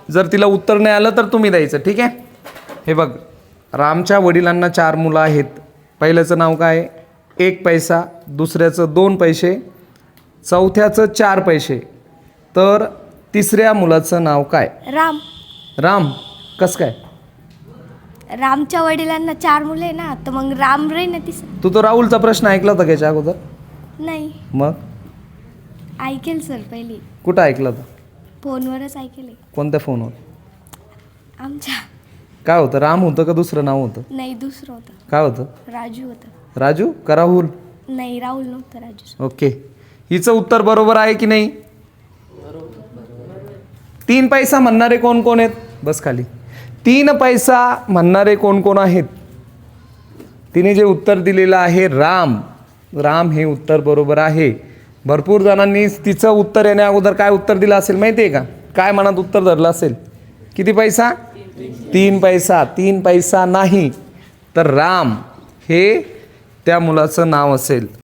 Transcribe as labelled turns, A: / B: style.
A: जर तिला उत्तर नाही आलं तर तुम्ही द्यायचं, ठीक आहे. हे बघ, रामच्या वडिलांना 4 मुलं आहेत. पहिल्याचं नाव काय आहे? 1 पैसा, दुसऱ्याचं 2 पैसे, चौथ्याचं 4 पैसे. तर तिसऱ्या मुलाचं नाव काय?
B: राम.
A: राम. कसं काय?
B: रामच्या वडिलांना 4 मुलं आहे ना, तर मग राम रे ना तिसरं.
A: तू तो राहुलचा प्रश्न ऐकला होता याच्या अगोदर?
B: नाही,
A: मग
B: ऐकेल सर पहिली.
A: कुठं ऐकला होता?
B: फोनवरच ऐकेल.
A: कोणत्या फोनवर?
B: आमच्या.
A: काय होतं? राम होतं का दुसरं नाव होतं?
B: नाही, दुसरं होतं.
A: काय होतं?
B: राजू होतं.
A: राजू का राहुल?
B: नाही, राहुल नव्हतं, राजू.
A: ओके. हिचं उत्तर बरोबर आहे की नाही? 3 पैसा म्हणणारे कोण कोण आहेत? बस खाली. 3 पैसा म्हणणारे कोण कोण आहेत? तिने जे उत्तर दिलेलं आहे राम, राम हे उत्तर बरोबर आहे. भरपूर जणांनी तिचं उत्तर येण्या अगोदर काय उत्तर दिलं असेल माहिती आहे का? काय मनात उत्तर धरलं असेल? किती पैसा? 3 पैसा. 3 पैसा नाही, तर राम हे त्या मुलाचं नाव असेल.